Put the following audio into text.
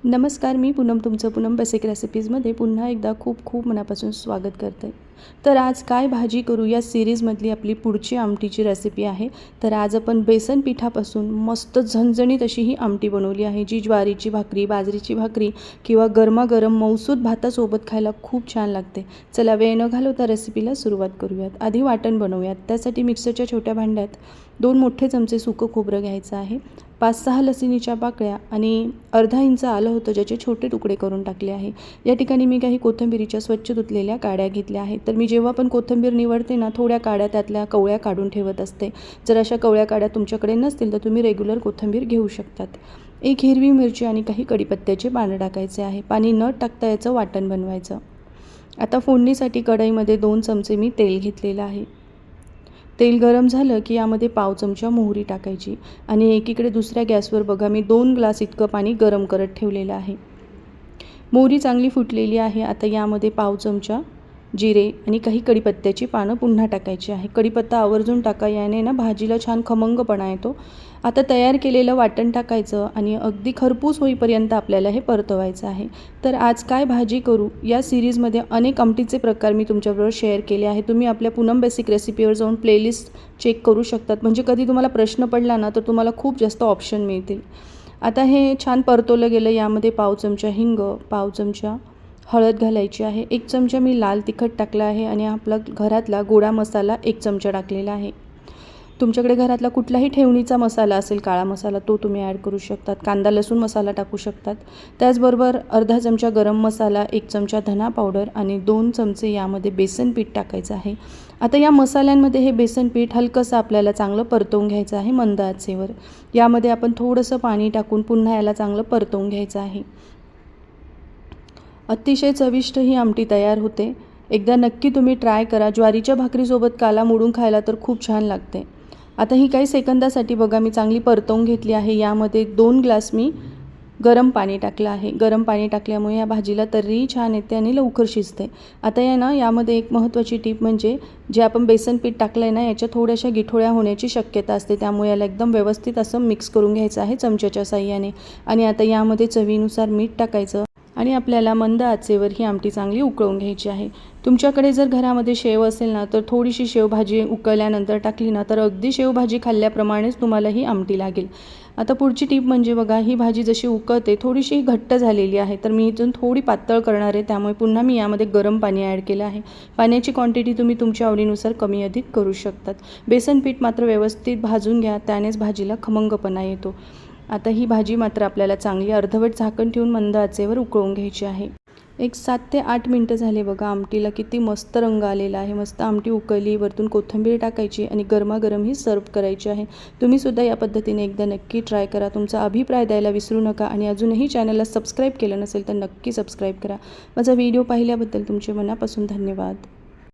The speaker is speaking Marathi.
नमस्कार, मी पूनम तुमचं पूनम बेसिक रेसिपीजमध्ये पुन्हा एकदा खूप खूप मनापासून स्वागत करते. तर आज काय भाजी करू या सीरीजमधली आपली पुढची आमटीची रेसिपी आहे. तर आज आपण बेसन पिठापासून मस्त झणझणीत अशी ही आमटी बनवली आहे, जी ज्वारीची भाकरी, बाजरीची भाकरी किंवा गरमागरम मऊसूद भातासोबत खायला खूप छान लागते. चला वेळ न घालवता रेसिपीला सुरुवात करूयात. आधी वाटण बनवूयात. त्यासाठी मिक्सरच्या छोट्या भांड्यात 2 मोठे चमचे सुकं खोबरं घ्यायचं आहे, 5-6 लसणीच्या पाकळ्या आणि अर्धा इंच आलं होतं ज्याचे छोटे तुकडे करून टाकले आहे. या ठिकाणी मी काही कोथिंबीरीच्या स्वच्छ धुतलेल्या काड्या घेतल्या आहेत. तर मी जेव्हा पण कोथिंबीर निवडते ना, थोड्या काड्या त्यातल्या कवळ्या काढून ठेवत असते. जर अशा कवळ्या काड्या तुमच्याकडे नसतील तर तुम्ही रेग्युलर कोथिंबीर घेऊ शकतात. एक हिरवी मिरची आणि काही कढीपत्त्याचे पानं टाकायचे आहे. पाणी न टाकता याचं वाटण बनवायचं. आता फोडणीसाठी कढईमध्ये 2 चमचे मी तेल घेतलेलं आहे. तेल गरम झालं की यामध्ये पाव चमचा मोहरी टाकायची आणि एकीकडे दुसऱ्या गॅसवर बघा मी 2 ग्लास इतकं पाणी गरम करत ठेवलेलं आहे. मोहरी चांगली फुटलेली आहे. आता यामध्ये पाव चमचा जिरे आणि काही कढीपत्त्याची पानं पुन्हा टाकायची आहे. कढीपत्ता आवर्जून टाका, याने ना भाजीला छान खमंगपणा येतो. आता तयार केलेलं वाटण टाकायचं आणि अगदी खरपूस होईपर्यंत आपल्याला हे परतवायचं आहे. तर आज काय भाजी करू या सिरीजमध्ये अनेक आमटीचे प्रकार मी तुमच्याबरोबर शेअर केले आहे. तुम्ही आपल्या पूनम बेसिक रेसिपीवर जाऊन प्लेलिस्ट चेक करू शकतात. म्हणजे कधी तुम्हाला प्रश्न पडला ना तर तुम्हाला खूप जास्त ऑप्शन मिळतील. आता हे छान परतवलं गेलं. यामध्ये पाव चमचा हिंग, पाव चमचा हळद घालायची आहे, 1 चमचा मी लाल तिखट टाकला आहे आणि आपला घरातला गोडा मसाला 1 चमचा टाकलेला आहे. तुमच्याकडे घरातला कुठलाही ठेवणीचा मसाला असेल, काळा मसाला, तो तुम्ही ॲड करू शकतात. कांदा लसूण मसाला टाकू शकतात. त्याचबरोबर अर्धा चमचा गरम मसाला, 1 चमचा धना पावडर आणि 2 चमचे यामध्ये बेसन पीठ टाकायचं आहे. आता या मसाल्यांमध्ये हे बेसन पीठ हलकंसं आपल्याला चांगलं परतवून घ्यायचं आहे मंद आचेवर. यामध्ये आपण थोडंसं पाणी टाकून पुन्हा याला चांगलं परतवून घ्यायचं आहे. अतिशय चविष्ट ही आमटी तयार होते. एकदा नक्की तुम्ही ट्राय करा. ज्वारीच्या भाकरीसोबत काला मोडून खायला तर खूप छान लागते. आता ही काही सेकंदासाठी बघा मी चांगली परतवून घेतली आहे. यामध्ये 2 ग्लास मी गरम पाणी टाकलं आहे. गरम पाणी टाकल्यामुळे या भाजीला तर्री छान येते आणि लवकर शिजते. आता यामध्ये एक महत्त्वाची टीप म्हणजे जे आपण बेसन पीठ टाकलं आहे ना, याच्या थोड्याशा गिठोळ्या होण्याची शक्यता असते. त्यामुळे याला एकदम व्यवस्थित असं मिक्स करून घ्यायचं आहे चमच्याच्या साहाय्याने. आणि आता यामध्ये चवीनुसार मीठ टाकायचं आणि आपल्याला मंद आचेवर ही आमटी चांगली उकळून घ्यायची आहे. तुमच्याकडे जर घरामध्ये शेव असेल ना, तर थोडीशी शेवभाजी उकळल्यानंतर टाकली ना, तर अगदी शेवभाजी खाल्ल्याप्रमाणेच तुम्हाला ही आमटी लागेल. आता पुढची टीप म्हणजे बघा, ही भाजी जशी उकळते थोडीशी घट्ट झालेली आहे, तर मी इथून थोडी पातळ करणार आहे. त्यामुळे पुन्हा मी यामध्ये गरम पाणी ॲड केलं आहे. पाण्याची क्वांटिटी तुम्ही तुमच्या आवडीनुसार कमी अधिक करू शकतात. बेसन पीठ मात्र व्यवस्थित भाजून घ्या, त्यानेच भाजीला खमंगपणा येतो. आता ही भाजी मात्र आपल्याला चांगली अर्धवट झाकण ठेवून मंद आचेवर उकळून घ्यायची आहे. एक 7 ते 8 मिनटं झाले बघा. आमटीला किती मस्त रंग आलेला आहे. मस्त आमटी उकळली. वरतून कोथिंबीर टाकायची आणि गरमागरम ही सर्व्ह करायची आहे. तुम्हीसुद्धा या पद्धतीने एकदा नक्की ट्राय करा. तुमचा अभिप्राय द्यायला विसरू नका आणि अजूनही चॅनलला सबस्क्राईब केलं नसेल तर नक्की सबस्क्राईब करा. माझा व्हिडिओ पाहिल्याबद्दल तुमचे मनापासून धन्यवाद.